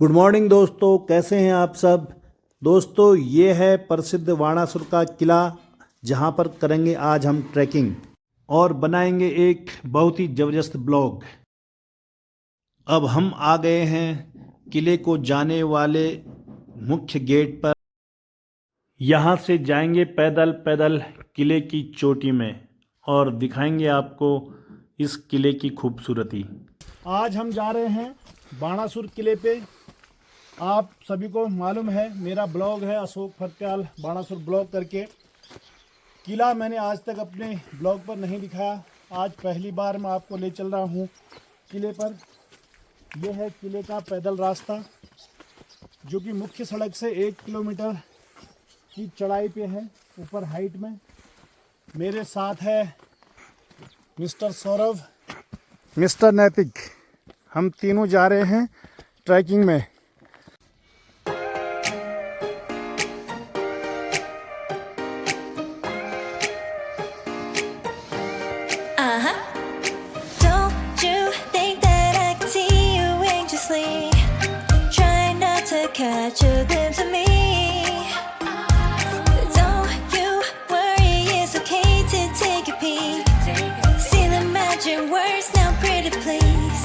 Good morning दोस्तों, कैसे हैं आप सब। दोस्तों ये है प्रसिद्ध बाणासुर का किला, जहां पर करेंगे आज हम ट्रैकिंग और बनाएंगे एक बहुत ही ज़बरदस्त ब्लॉग। अब हम आ गए हैं किले को जाने वाले मुख्य गेट पर। यहां से जाएंगे पैदल पैदल किले की चोटी में और दिखाएंगे आपको इस किले की खूबसूरती। आज हम जा रहे हैं बाणासुर किले पे। आप सभी को मालूम है मेरा ब्लॉग है अशोक फत्याल बाणासुर ब्लॉग करके। किला मैंने आज तक अपने ब्लॉग पर नहीं दिखाया, आज पहली बार मैं आपको ले चल रहा हूँ किले पर। यह है किले का पैदल रास्ता, जो कि मुख्य सड़क से 1 किलोमीटर की चढ़ाई पे है, ऊपर हाइट में। मेरे साथ है मिस्टर सौरभ, मिस्टर नैतिक। हम तीनों जा रहे हैं ट्रैकिंग में। Don't you think that I can see you anxiously, trying not to catch a glimpse of me? Don't you worry, it's okay to take a peek. See the magic words now, pretty please.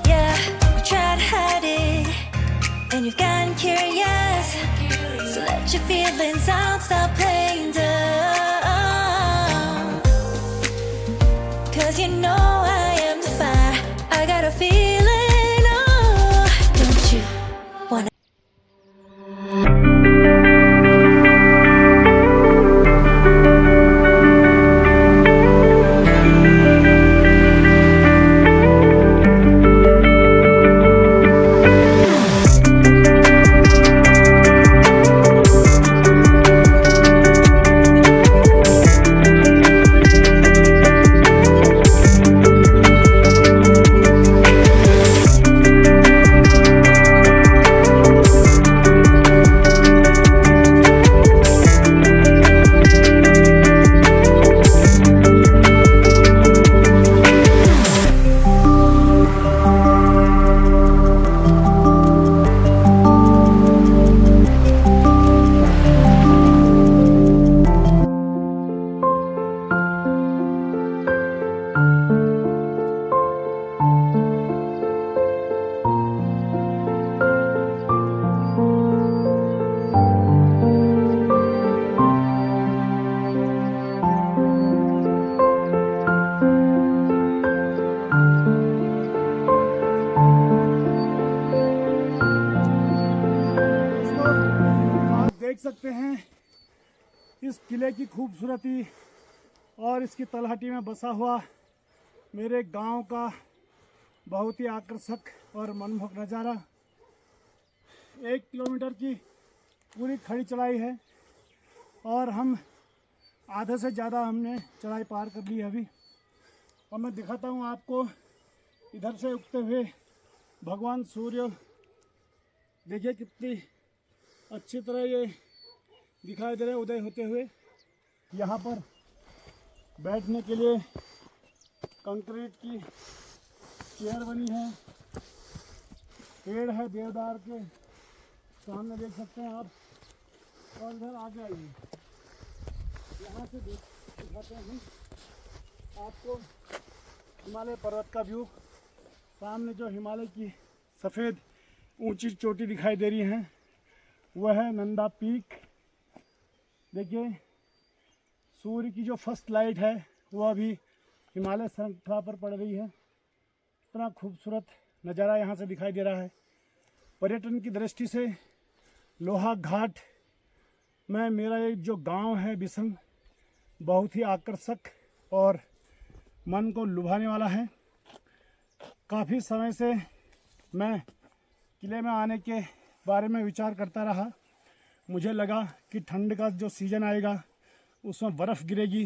Yeah, you try to hide it, and you've gotten curious. So let your feelings out, stop playing dumb. 'Cause you know I am the fire, I got a feeling, oh, don't you wanna? आप देख सकते हैं इस किले की खूबसूरती और इसकी तलहटी में बसा हुआ मेरे गांव का बहुत ही आकर्षक और मनमोहक नज़ारा। 1 किलोमीटर की पूरी खड़ी चढ़ाई है और हम आधे से ज़्यादा हमने चढ़ाई पार कर ली है अभी। और मैं दिखाता हूँ आपको इधर से उगते हुए भगवान सूर्य। देखिए कितनी अच्छी तरह ये दिखाई दे रहे हैं उदय होते हुए। यहाँ पर बैठने के लिए कंक्रीट की चेयर बनी है, पेड़ है देवदार के, सामने देख सकते हैं आप। और इधर आगे आइए, यहाँ से दिखाते हैं आपको हिमालय पर्वत का व्यू। सामने जो हिमालय की सफ़ेद ऊंची चोटी दिखाई दे रही है वह है नंदा पीक। देखिए सूर्य की जो फर्स्ट लाइट है वो अभी हिमालय श्रृंखला पर पड़ रही है। इतना खूबसूरत नज़ारा यहाँ से दिखाई दे रहा है। पर्यटन की दृष्टि से लोहा घाट में मेरा ये जो गांव है बिसंग, बहुत ही आकर्षक और मन को लुभाने वाला है। काफ़ी समय से मैं किले में आने के बारे में विचार करता रहा। मुझे लगा कि ठंड का जो सीज़न आएगा उसमें बर्फ़ गिरेगी,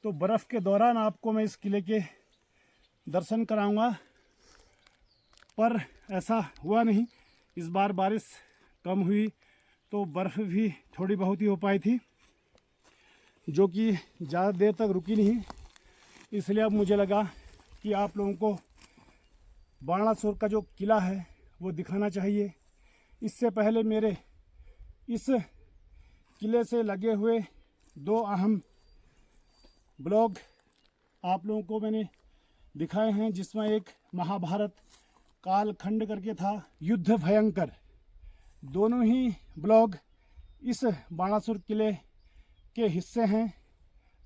तो बर्फ़ के दौरान आपको मैं इस किले के दर्शन कराऊंगा, पर ऐसा हुआ नहीं। इस बार बारिश कम हुई तो बर्फ़ भी थोड़ी बहुत ही हो पाई थी, जो कि ज़्यादा देर तक रुकी नहीं। इसलिए अब मुझे लगा कि आप लोगों को बाणासुर का जो किला है वो दिखाना चाहिए। इससे पहले मेरे इस किले से लगे हुए 2 अहम ब्लॉग आप लोगों को मैंने दिखाए हैं, जिसमें एक महाभारत कालखंड करके था, युद्ध भयंकर। दोनों ही ब्लॉग इस बाणासुर किले के हिस्से हैं,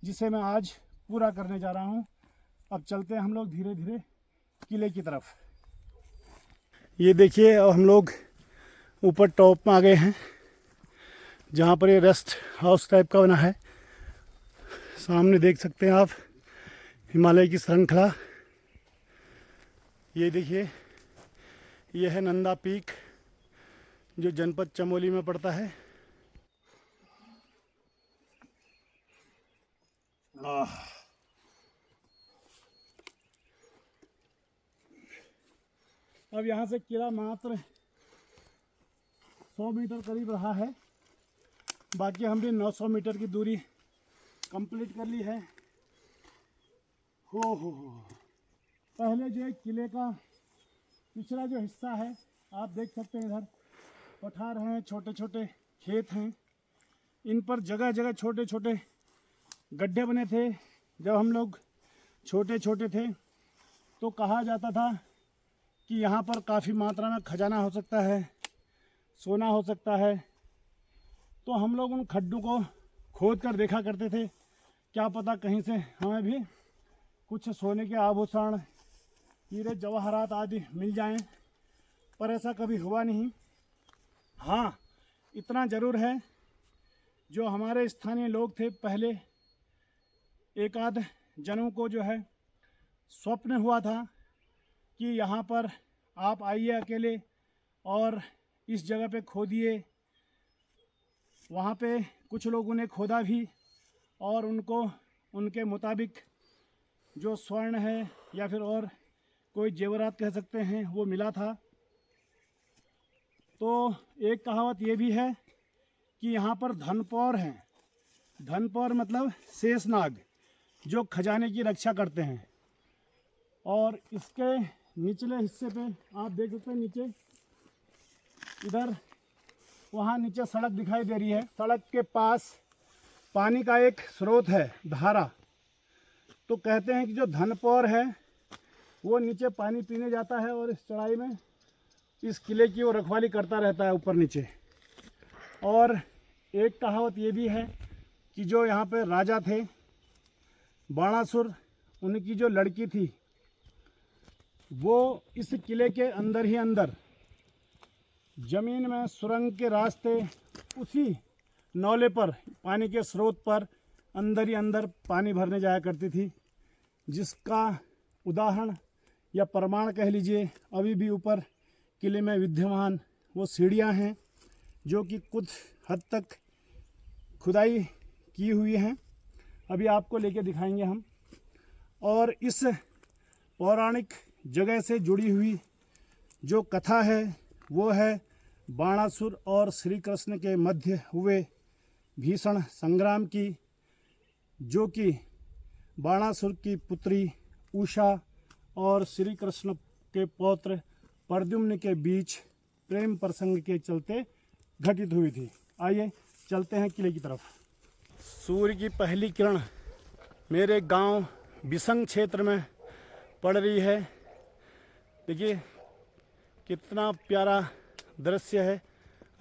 जिसे मैं आज पूरा करने जा रहा हूं। अब चलते हैं हम लोग धीरे धीरे किले की तरफ। ये देखिए, अब हम लोग ऊपर टॉप में आ गए हैं, जहाँ पर ये रेस्ट हाउस टाइप का बना है। सामने देख सकते हैं आप हिमालय की श्रृंखला। ये देखिए, ये है नंदा पीक, जो जनपद चमोली में पड़ता है। अब यहाँ से किला मात्र 100 मीटर करीब रहा है। बाकी हमने 900 मीटर की दूरी कंप्लीट कर ली है। हो पहले जो किले का पिछला जो हिस्सा है, आप देख सकते हैं, इधर पठार हैं, छोटे छोटे खेत हैं। इन पर जगह जगह छोटे छोटे गड्ढे बने थे। जब हम लोग छोटे छोटे थे तो कहा जाता था कि यहाँ पर काफ़ी मात्रा में खजाना हो सकता है, सोना हो सकता है। तो हम लोग उन खड्डों को खोद कर देखा करते थे, क्या पता कहीं से हमें भी कुछ सोने के आभूषण, हीरे जवाहरात आदि मिल जाएं, पर ऐसा कभी हुआ नहीं। हाँ, इतना ज़रूर है, जो हमारे स्थानीय लोग थे पहले, एक आध जनों को जो है स्वप्न हुआ था कि यहाँ पर आप आइए अकेले और इस जगह पे खोदिए। वहाँ पे कुछ लोगों ने खोदा भी और उनको उनके मुताबिक जो स्वर्ण है या फिर और कोई जेवरात कह सकते हैं, वो मिला था। तो एक कहावत ये भी है कि यहाँ पर धनपौर हैं। धनपौर मतलब शेषनाग, जो खजाने की रक्षा करते हैं। और इसके निचले हिस्से पे आप देख सकते हैं, नीचे इधर वहाँ नीचे सड़क दिखाई दे रही है। सड़क के पास पानी का एक स्रोत है, धारा। तो कहते हैं कि जो धनपौर है वो नीचे पानी पीने जाता है और इस चढ़ाई में इस किले की वो रखवाली करता रहता है ऊपर नीचे। और एक कहावत ये भी है कि जो यहाँ पे राजा थे बाणासुर, उनकी जो लड़की थी वो इस किले के अंदर ही अंदर ज़मीन में सुरंग के रास्ते उसी नौले पर, पानी के स्रोत पर अंदर ही अंदर पानी भरने जाया करती थी, जिसका उदाहरण या प्रमाण कह लीजिए अभी भी ऊपर किले में विद्यमान वो सीढ़ियाँ हैं, जो कि कुछ हद तक खुदाई की हुई हैं। अभी आपको लेके दिखाएंगे हम। और इस पौराणिक जगह से जुड़ी हुई जो कथा है वो है बाणासुर और श्री कृष्ण के मध्य हुए भीषण संग्राम की, जो कि बाणासुर की पुत्री उषा और श्री कृष्ण के पौत्र प्रद्युम्न के बीच प्रेम प्रसंग के चलते घटित हुई थी। आइए चलते हैं किले की तरफ। सूर्य की पहली किरण मेरे गांव बिसंग क्षेत्र में पड़ रही है। देखिए कितना प्यारा दृश्य है।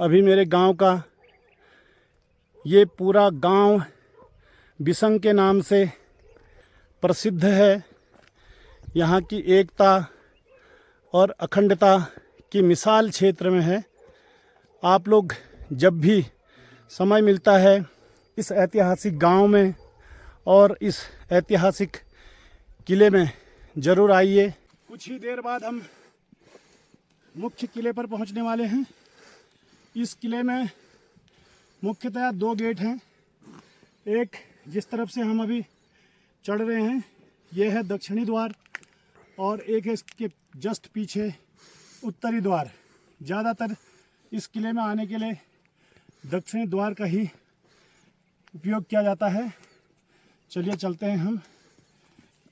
अभी मेरे गांव का ये पूरा गांव बिसंग के नाम से प्रसिद्ध है। यहाँ की एकता और अखंडता की मिसाल क्षेत्र में है। आप लोग जब भी समय मिलता है इस ऐतिहासिक गांव में और इस ऐतिहासिक किले में ज़रूर आइए। कुछ ही देर बाद हम मुख्य किले पर पहुंचने वाले हैं। इस किले में मुख्यतः 2 गेट हैं। एक जिस तरफ से हम अभी चढ़ रहे हैं यह है दक्षिणी द्वार, और एक है इसके जस्ट पीछे उत्तरी द्वार। ज़्यादातर इस किले में आने के लिए दक्षिणी द्वार का ही उपयोग किया जाता है। चलिए चलते हैं हम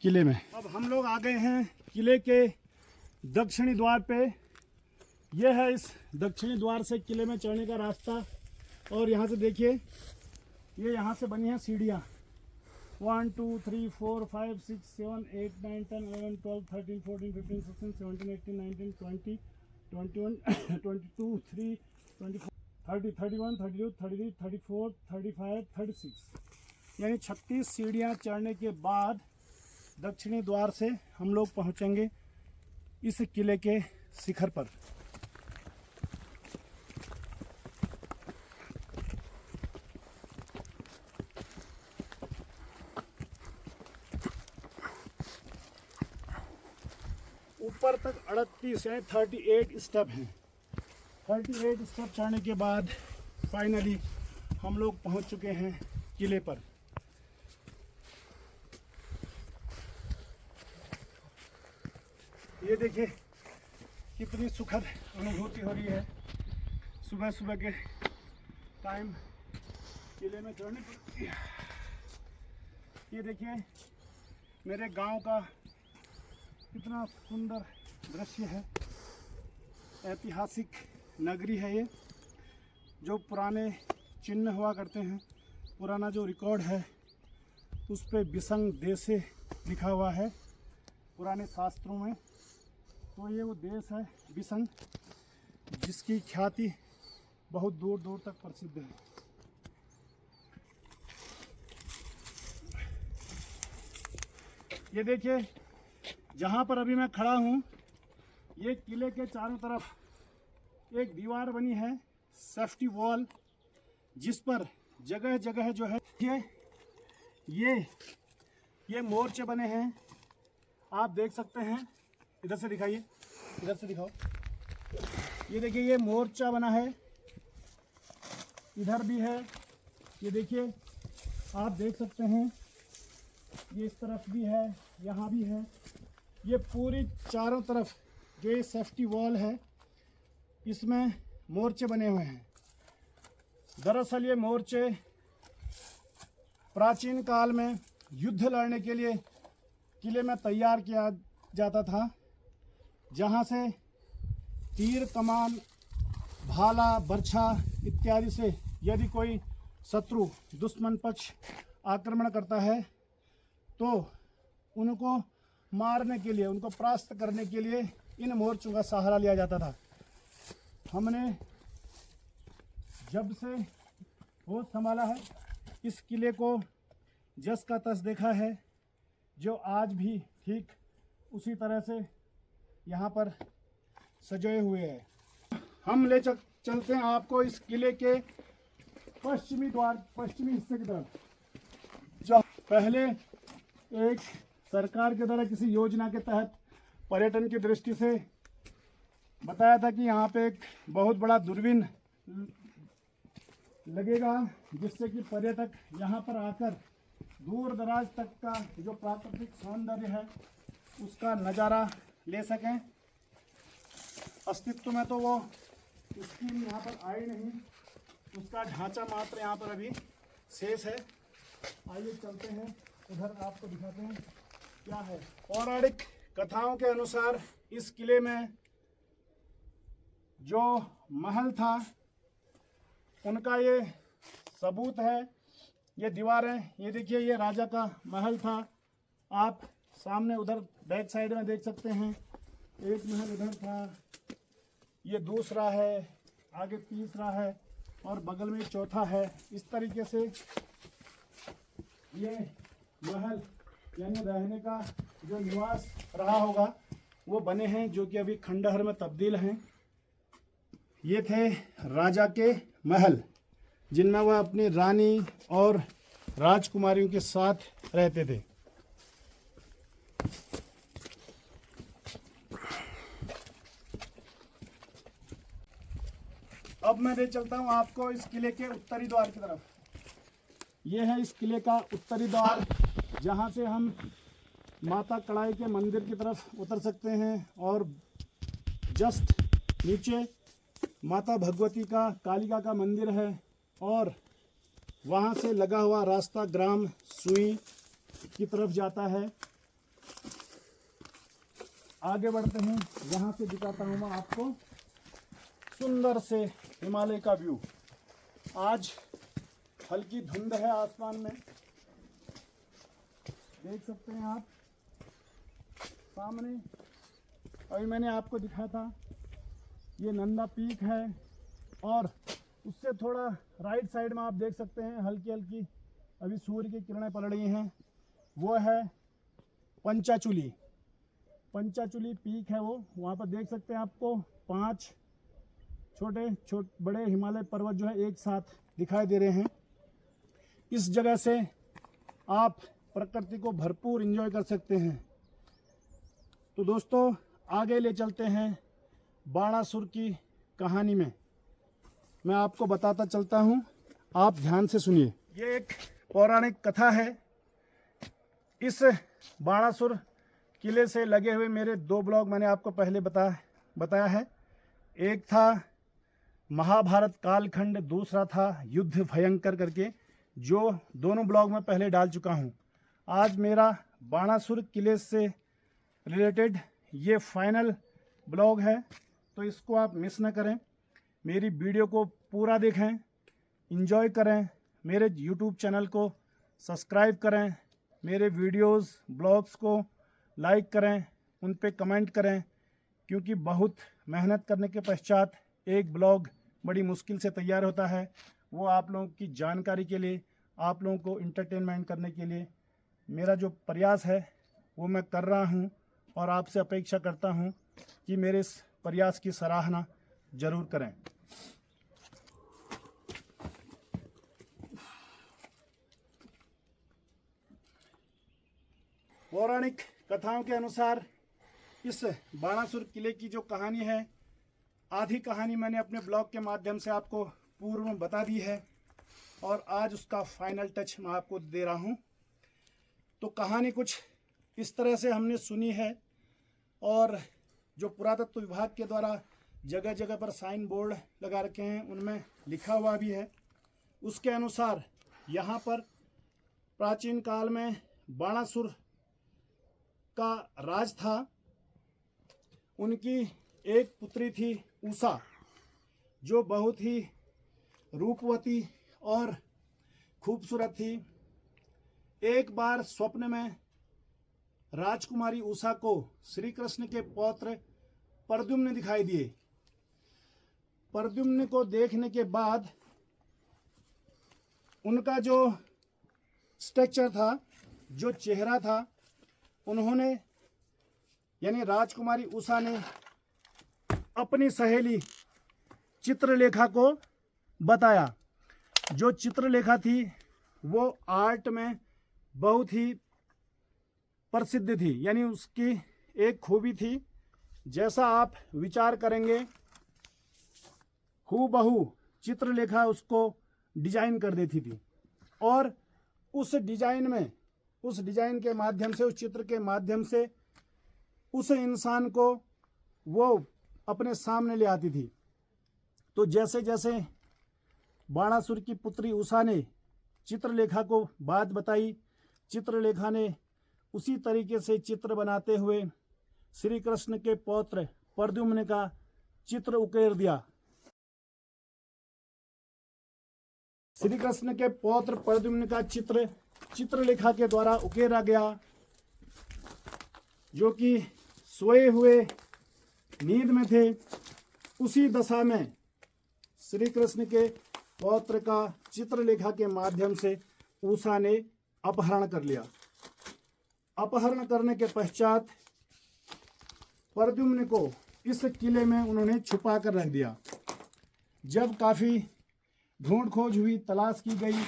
किले में। अब हम लोग आ गए हैं किले के दक्षिणी द्वार पे, ये है इस दक्षिणी द्वार से किले में चढ़ने का रास्ता। और यहाँ से देखिए, ये यहाँ से बनी है सीढ़ियाँ। 1 2 3 4 5 6 7 8 9 10 11 12 13 14 15 16 17 18 19 20 21 22 3 24 30 31 32 33 34 35 36, यानी 36 सीढ़ियाँ चढ़ने के बाद दक्षिणी द्वार से हम लोग पहुँचेंगे इस किले के शिखर पर। ऊपर तक 38 यानी 38 स्टेप हैं। 38 स्टेप चढ़ने के बाद फाइनली हम लोग पहुंच चुके हैं किले पर। ये देखिए कितनी सुखद अनुभूति हो रही है सुबह सुबह के टाइम किले में चढ़ने पर। ये देखिए मेरे गांव का कितना सुंदर दृश्य है। ऐतिहासिक नगरी है ये, जो पुराने चिन्ह हुआ करते हैं, पुराना जो रिकॉर्ड है उस पे बिसंग देशे लिखा हुआ है पुराने शास्त्रों में। तो ये वो देश है बिसंग, जिसकी ख्याति बहुत दूर दूर तक प्रसिद्ध है। ये देखिए जहाँ पर अभी मैं खड़ा हूँ, ये किले के चारों तरफ एक दीवार बनी है, सेफ्टी वॉल, जिस पर जगह जगह जो है ये मोर्चे बने हैं। आप देख सकते हैं, इधर से दिखाइए, इधर से दिखाओ। ये देखिए ये मोर्चा बना है, इधर भी है, ये देखिए आप देख सकते हैं, ये इस तरफ भी है, यहाँ भी है। ये पूरी चारों तरफ जो ये सेफ्टी वॉल है, इसमें मोर्चे बने हुए हैं। दरअसल ये मोर्चे प्राचीन काल में युद्ध लड़ने के लिए किले में तैयार किया जाता था, जहाँ से तीर कमान भाला बर्छा इत्यादि से यदि कोई शत्रु दुश्मन पक्ष आक्रमण करता है तो उनको मारने के लिए, उनको परास्त करने के लिए इन मोर्चों का सहारा लिया जाता था। हमने जब से होश संभाला है इस किले को जस का तस देखा है, जो आज भी ठीक उसी तरह से यहाँ पर सजाए हुए हैं। हम ले चलते हैं आपको इस किले के पश्चिमी द्वार, पश्चिमी हिस्से की तरफ, जो पहले एक सरकार के द्वारा किसी योजना के तहत पर्यटन की दृष्टि से बताया था कि यहाँ पे एक बहुत बड़ा दूरबीन लगेगा, जिससे कि पर्यटक यहाँ पर आकर दूर दराज तक का जो प्राकृतिक सौंदर्य है उसका नज़ारा ले सकें। अस्तित्व में तो वो स्कीम यहाँ पर आई नहीं, उसका ढांचा मात्र यहाँ पर अभी शेष है। आइए चलते हैं उधर, आपको दिखाते हैं क्या है। पौराणिक कथाओं के अनुसार इस किले में जो महल था उनका ये सबूत है। ये दीवारें, ये देखिए ये राजा का महल था। आप सामने उधर बैक साइड में देख सकते हैं, एक महल उधर था, ये दूसरा है, आगे तीसरा है और बगल में चौथा है। इस तरीके से ये महल यानी रहने का जो निवास रहा होगा वो बने हैं, जो कि अभी खंडहर में तब्दील हैं। ये थे राजा के महल, जिनमें वह अपनी रानी और राजकुमारियों के साथ रहते थे। अब मैं ले चलता हूँ आपको इस किले के उत्तरी द्वार की तरफ। ये है इस किले का उत्तरी द्वार, जहाँ से हम माता कड़ाई के मंदिर की तरफ उतर सकते हैं और जस्ट नीचे माता भगवती का, कालिका का मंदिर है और वहाँ से लगा हुआ रास्ता ग्राम सुई की तरफ जाता है। आगे बढ़ते हैं, यहाँ से दिखाता हूँ मैं आपको सुंदर से हिमालय का व्यू। आज हल्की धुंध है आसमान में, देख सकते हैं आप सामने। अभी मैंने आपको दिखाया था ये नंदा पीक है, और उससे थोड़ा राइट साइड में आप देख सकते हैं हल्की हल्की अभी सूर्य की किरणें पड़ रही हैं, वो है पंचाचूली। पंचाचूली पीक है वो, वहाँ पर देख सकते हैं आपको 5 बड़े हिमालय पर्वत जो है एक साथ दिखाई दे रहे हैं। इस जगह से आप प्रकृति को भरपूर एंजॉय कर सकते हैं। तो दोस्तों आगे ले चलते हैं बाणासुर की कहानी में। मैं आपको बताता चलता हूँ, आप ध्यान से सुनिए। ये एक पौराणिक कथा है। इस बाणासुर किले से लगे हुए मेरे 2 ब्लॉग मैंने आपको पहले बताया है। एक था महाभारत कालखंड, दूसरा था युद्ध भयंकर करके, जो दोनों ब्लॉग में पहले डाल चुका हूँ। आज मेरा बाणासुर किले से रिलेटेड ये फाइनल ब्लॉग है, तो इसको आप मिस न करें। मेरी वीडियो को पूरा देखें, एंजॉय करें, मेरे YouTube चैनल को सब्सक्राइब करें, मेरे वीडियोस ब्लॉग्स को लाइक करें, उन पे कमेंट करें, क्योंकि बहुत मेहनत करने के पश्चात एक ब्लॉग बड़ी मुश्किल से तैयार होता है। वो आप लोगों की जानकारी के लिए, आप लोगों को इंटरटेनमेंट करने के लिए मेरा जो प्रयास है वो मैं कर रहा हूँ, और आपसे अपेक्षा करता हूँ कि मेरे इस प्रयास की सराहना ज़रूर करें। पौराणिक कथाओं के अनुसार इस बाणासुर किले की जो कहानी है, आधी कहानी मैंने अपने ब्लॉग के माध्यम से आपको पूर्व में बता दी है, और आज उसका फाइनल टच मैं आपको दे रहा हूँ। तो कहानी कुछ इस तरह से हमने सुनी है, और जो पुरातत्व विभाग के द्वारा जगह जगह पर साइन बोर्ड लगा रखे हैं उनमें लिखा हुआ भी है। उसके अनुसार यहाँ पर प्राचीन काल में बाणासुर का राज था। उनकी एक पुत्री थी उषा, जो बहुत ही रूपवती और खूबसूरत थी। एक बार स्वप्न में राजकुमारी उषा को श्री कृष्ण के पौत्र प्रद्युम्न दिखाई दिए। प्रद्युम्न को देखने के बाद उनका जो स्ट्रक्चर था, जो चेहरा था, उन्होंने यानी राजकुमारी उषा ने अपनी सहेली चित्रलेखा को बताया। जो चित्रलेखा थी वो आर्ट में बहुत ही प्रसिद्ध थी, यानी उसकी एक खूबी थी, जैसा आप विचार करेंगे हूबहू चित्रलेखा उसको डिजाइन कर देती थी। और उस डिजाइन के माध्यम से, उस चित्र के माध्यम से उस इंसान को वो अपने सामने ले आती थी। तो जैसे जैसे बाणासुर की पुत्री उषा ने चित्रलेखा को बात बताई, चित्रलेखा ने उसी तरीके से चित्र बनाते हुए श्री कृष्ण के पौत्र प्रद्युम्न का चित्र उकेर दिया। श्री कृष्ण के पौत्र प्रद्युम्न का चित्र चित्रलेखा के द्वारा उकेरा गया, जो कि सोए हुए नींद में थे। उसी दशा में श्री कृष्ण के पौत्र का चित्रलेखा के माध्यम से उषा ने अपहरण कर लिया। अपहरण करने के पश्चात प्रद्युम्न को इस किले में उन्होंने छुपा कर रख दिया। जब काफ़ी ढूंढ खोज हुई, तलाश की गई,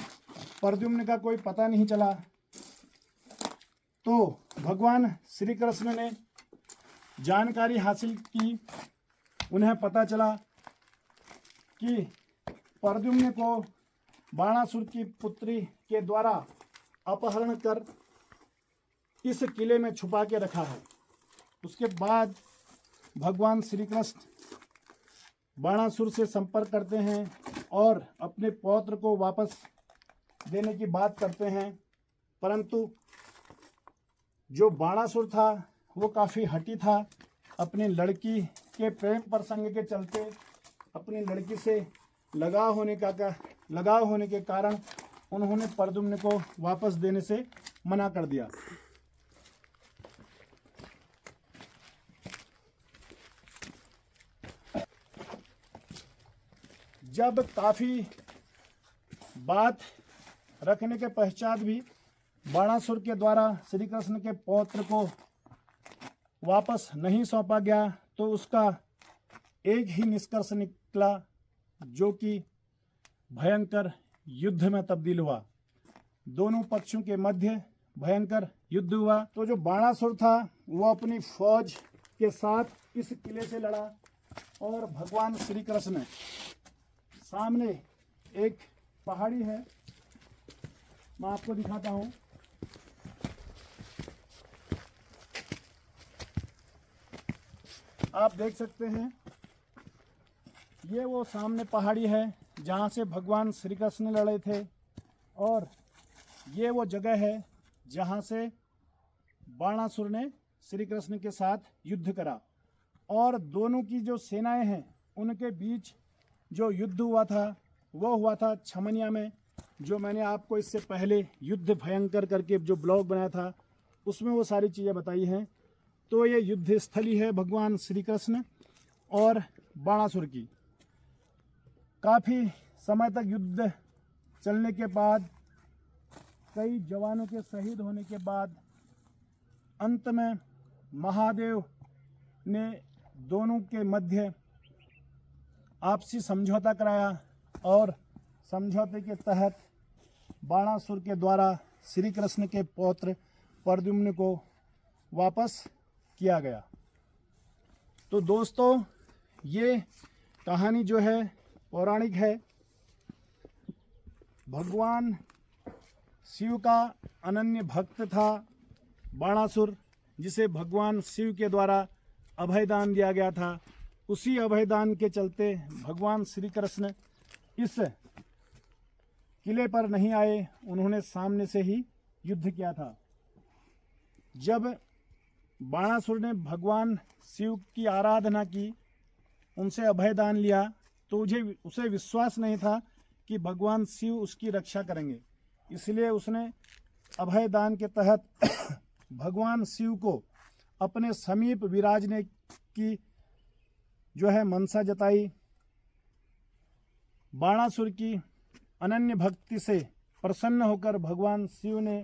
प्रद्युम्न का कोई पता नहीं चला, तो भगवान श्री कृष्ण ने जानकारी हासिल की। उन्हें पता चला कि प्रद्युम्न को बाणासुर की पुत्री के द्वारा अपहरण कर इस किले में छुपा के रखा है। उसके बाद भगवान श्री कृष्ण बाणासुर से संपर्क करते हैं और अपने पौत्र को वापस देने की बात करते हैं, परंतु जो बाणासुर था वो काफ़ी हठी था। अपनी लड़की के प्रेम प्रसंग के चलते अपनी लड़की से लगाव होने के कारण उन्होंने प्रद्युम्न को वापस देने से मना कर दिया। जब काफी बात रखने के पश्चात भी बाणासुर के द्वारा श्री कृष्ण के पौत्र को वापस नहीं सौंपा गया, तो उसका एक ही निष्कर्ष निकला, जो कि भयंकर युद्ध में तब्दील हुआ। दोनों पक्षों के मध्य भयंकर युद्ध हुआ। तो जो बाणासुर था वो अपनी फौज के साथ इस किले से लड़ा और भगवान श्री कृष्ण सामने एक पहाड़ी है, मैं आपको दिखाता हूँ। आप देख सकते हैं, ये वो सामने पहाड़ी है जहाँ से भगवान श्री कृष्ण लड़े थे, और ये वो जगह है जहाँ से बाणासुर ने श्री कृष्ण के साथ युद्ध करा। और दोनों की जो सेनाएं हैं उनके बीच जो युद्ध हुआ था वो हुआ था छमनिया में, जो मैंने आपको इससे पहले युद्ध भयंकर करके जो ब्लॉग बनाया था उसमें वो सारी चीज़ें बताई हैं। तो ये युद्ध स्थली है भगवान श्री कृष्ण और बाणासुर की। काफ़ी समय तक युद्ध चलने के बाद, कई जवानों के शहीद होने के बाद, अंत में महादेव ने दोनों के मध्य आपसी समझौता कराया और समझौते के तहत बाणासुर के द्वारा श्री कृष्ण के पौत्र प्रद्युम्न को वापस किया गया। तो दोस्तों, ये कहानी जो है पौराणिक है। भगवान शिव का अनन्य भक्त था बाणासुर, जिसे भगवान शिव के द्वारा अभयदान दिया गया था। उसी अभयदान के चलते भगवान श्री कृष्ण इस किले पर नहीं आए, उन्होंने सामने से ही युद्ध किया था। जब बाणासुर ने भगवान शिव की आराधना की, उनसे अभयदान लिया, तो उसे विश्वास नहीं था कि भगवान शिव उसकी रक्षा करेंगे। इसलिए उसने अभयदान के तहत भगवान शिव को अपने समीप विराजने की जो है मनसा जताई। बाणासुर की अनन्य भक्ति से प्रसन्न होकर भगवान शिव ने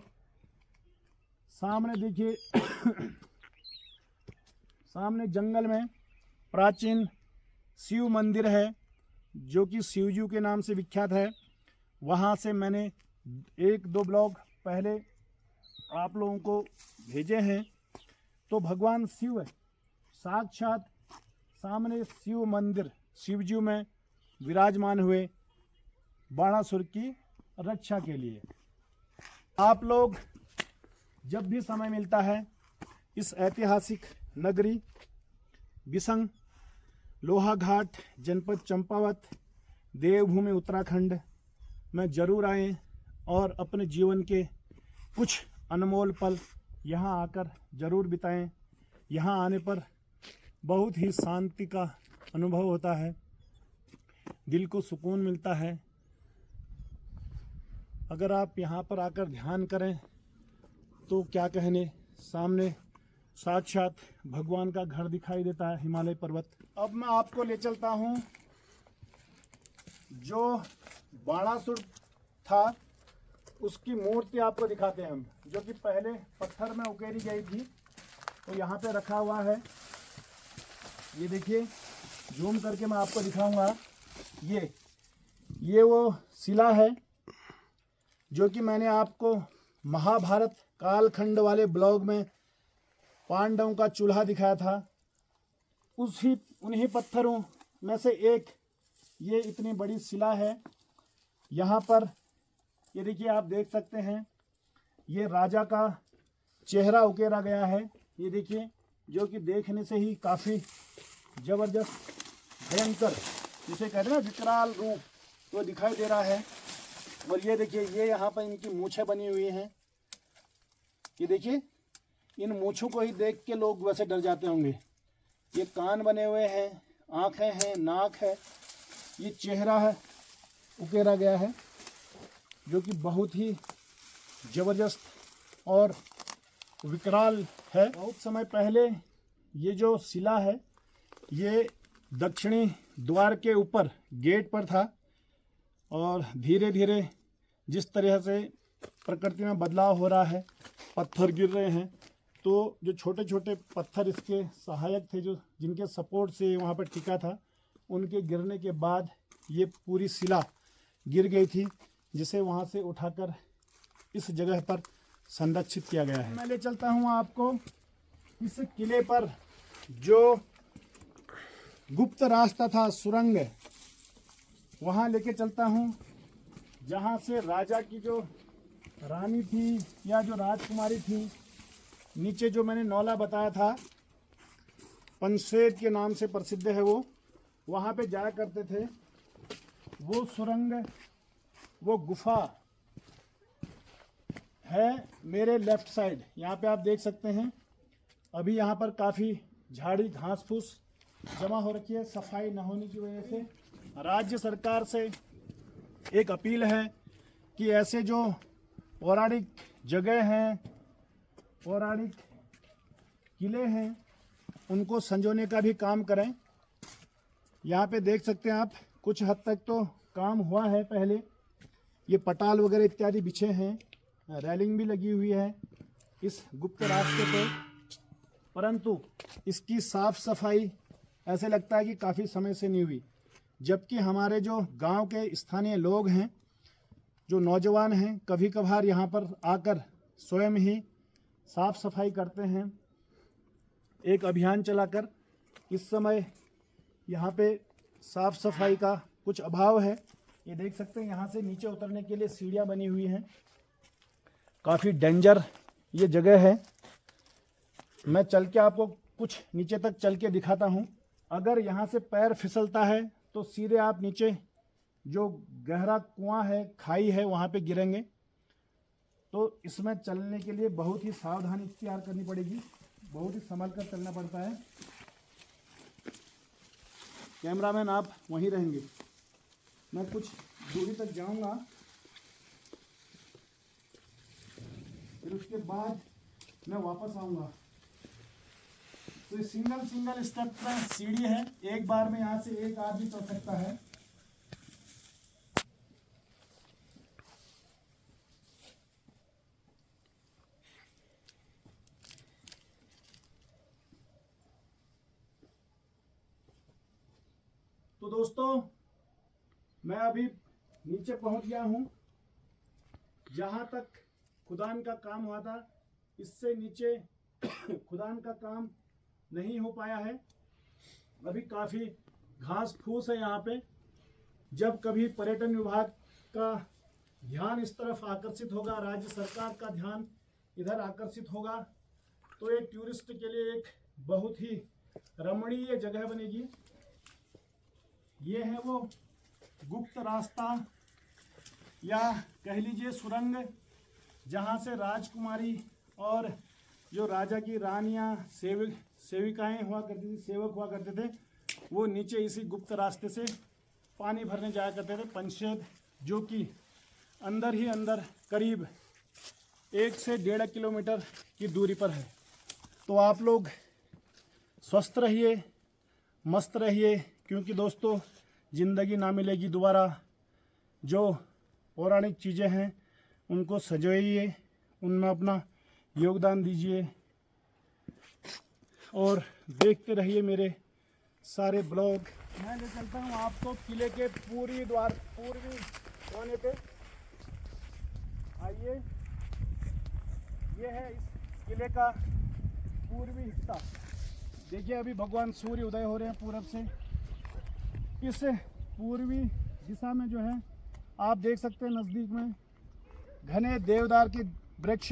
सामने देखिए सामने जंगल में प्राचीन शिव मंदिर है, जो कि शिवजी के नाम से विख्यात है। वहाँ से मैंने 1-2 ब्लॉग पहले आप लोगों को भेजे हैं। तो भगवान शिव साक्षात सामने शिव मंदिर शिवजी में विराजमान हुए बाणासुर की रक्षा के लिए। आप लोग जब भी समय मिलता है, इस ऐतिहासिक नगरी बिसंग, लोहाघाट, जनपद चंपावत, देवभूमि उत्तराखंड में ज़रूर आएं और अपने जीवन के कुछ अनमोल पल यहाँ आकर ज़रूर बिताएं। यहाँ आने पर बहुत ही शांति का अनुभव होता है, दिल को सुकून मिलता है। अगर आप यहाँ पर आकर ध्यान करें तो क्या कहने, सामने साक्षात भगवान का घर दिखाई देता है, हिमालय पर्वत। अब मैं आपको ले चलता हूँ, जो बाणासुर था उसकी मूर्ति आपको दिखाते हैं हम, जो कि पहले पत्थर में उकेरी गई थी। तो यहाँ पे रखा हुआ है, ये देखिए, जूम करके मैं आपको दिखाऊंगा। ये वो शिला है जो कि मैंने आपको महाभारत कालखंड वाले ब्लॉग में पांडवों का चूल्हा दिखाया था। उन्हीं पत्थरों में से एक ये इतनी बड़ी शिला है। यहाँ पर ये देखिए, आप देख सकते हैं, ये राजा का चेहरा उकेरा गया है। ये देखिए, जो कि देखने से ही काफ़ी ज़बरदस्त भयंकर, जिसे कहते हैं ना विकराल रूप, वो दिखाई दे रहा है। और ये देखिए, ये यहाँ पर इनकी मूछें बनी हुई हैं। ये देखिए, इन मूछों को ही देख के लोग वैसे डर जाते होंगे। ये कान बने हुए हैं, आँखें हैं, नाक है, ये चेहरा है उकेरा गया है, जो कि बहुत ही ज़बरदस्त और विकराल है। बहुत समय पहले ये जो शिला है ये दक्षिणी द्वार के ऊपर गेट पर था, और धीरे धीरे जिस तरह से प्रकृति में बदलाव हो रहा है, पत्थर गिर रहे हैं, तो जो छोटे छोटे पत्थर इसके सहायक थे, जो जिनके सपोर्ट से वहाँ पर टिका था, उनके गिरने के बाद ये पूरी शिला गिर गई थी, जिसे वहाँ से उठाकर इस जगह पर संरक्षित किया गया है। मैं ले चलता हूँ आपको इस किले पर, जो गुप्त रास्ता था, सुरंग, वहाँ लेके चलता हूँ, जहाँ से राजा की जो रानी थी या जो राजकुमारी थी, नीचे जो मैंने नौला बताया था, पंचेद के नाम से प्रसिद्ध है, वो वहाँ पे जाया करते थे। वो सुरंग, वो गुफा है मेरे लेफ्ट साइड। यहाँ पे आप देख सकते हैं, अभी यहाँ पर काफ़ी झाड़ी घास फूस जमा हो रखी है, सफाई न होने की वजह से। राज्य सरकार से एक अपील है कि ऐसे जो पौराणिक जगह हैं, पौराणिक किले हैं, उनको संजोने का भी काम करें। यहाँ पे देख सकते हैं आप, कुछ हद तक तो काम हुआ है पहले। ये पटाल वगैरह इत्यादि बिछे हैं, रेलिंग भी लगी हुई है इस गुप्त रास्ते पे, परंतु इसकी साफ सफाई ऐसे लगता है कि काफ़ी समय से नहीं हुई। जबकि हमारे जो गांव के स्थानीय लोग हैं, जो नौजवान हैं, कभी कभार यहाँ पर आकर स्वयं ही साफ सफाई करते हैं, एक अभियान चलाकर। इस समय यहाँ पे साफ सफाई का कुछ अभाव है। ये देख सकते हैं, यहाँ से नीचे उतरने के लिए सीढ़ियाँ बनी हुई हैं। काफ़ी डेंजर ये जगह है। मैं चल के आपको कुछ नीचे तक चल के दिखाता हूँ। अगर यहाँ से पैर फिसलता है तो सीधे आप नीचे जो गहरा कुआं है, खाई है, वहाँ पे गिरेंगे। तो इसमें चलने के लिए बहुत ही सावधानी इख्तियार करनी पड़ेगी, बहुत ही संभल कर चलना पड़ता है। कैमरामैन आप वहीं रहेंगे, मैं कुछ दूरी तक जाऊंगा, फिर उसके बाद मैं वापस आऊंगा। तो ये सिंगल स्टेप का सीढ़ी है, एक बार में यहाँ से एक आदमी चढ़ सकता है। तो दोस्तों, मैं अभी नीचे पहुंच गया हूं, जहां तक खुदान का काम हुआ था। इससे नीचे खुदान का काम नहीं हो पाया है, अभी काफ़ी घास फूस है यहाँ पे। जब कभी पर्यटन विभाग का ध्यान इस तरफ आकर्षित होगा, राज्य सरकार का ध्यान इधर आकर्षित होगा, तो ये टूरिस्ट के लिए एक बहुत ही रमणीय जगह बनेगी। ये है वो गुप्त रास्ता या कह लीजिए सुरंग, जहाँ से राजकुमारी और जो राजा की रानियाँ, सेविकाएं हुआ करती थी, सेवक हुआ करते थे, वो नीचे इसी गुप्त रास्ते से पानी भरने जाया करते थे। पंचेद, जो कि अंदर ही अंदर करीब 1 से 1.5 किलोमीटर की दूरी पर है। तो आप लोग स्वस्थ रहिए, मस्त रहिए, क्योंकि दोस्तों ज़िंदगी ना मिलेगी दोबारा। जो पौराणिक चीज़ें हैं उनको सजोइए, उनमें अपना योगदान दीजिए और देखते रहिए मेरे सारे ब्लॉग। मैं ले चलता हूँ आपको किले के पूर्वी कोने पे। आइए, ये है इस किले का पूर्वी हिस्सा। देखिए, अभी भगवान सूर्य उदय हो रहे हैं पूरब से। इस पूर्वी दिशा में जो है आप देख सकते हैं, नज़दीक में घने देवदार के वृक्ष।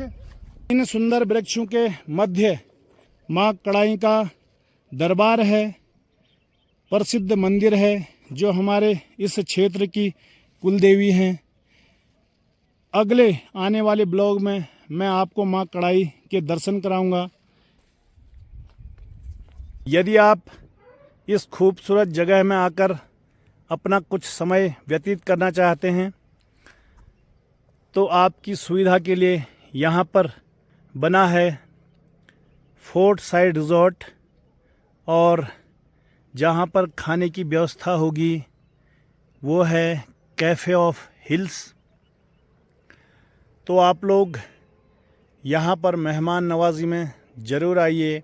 इन सुंदर वृक्षों के मध्य माँ कड़ाई का दरबार है, प्रसिद्ध मंदिर है, जो हमारे इस क्षेत्र की कुलदेवी हैं। अगले आने वाले ब्लॉग में मैं आपको माँ कड़ाई के दर्शन कराऊंगा। यदि आप इस खूबसूरत जगह में आकर अपना कुछ समय व्यतीत करना चाहते हैं तो आपकी सुविधा के लिए यहाँ पर बना है फोर्ट साइड रिज़ॉर्ट, और जहाँ पर खाने की व्यवस्था होगी वो है कैफ़े ऑफ हिल्स। तो आप लोग यहाँ पर मेहमान नवाजी में ज़रूर आइए।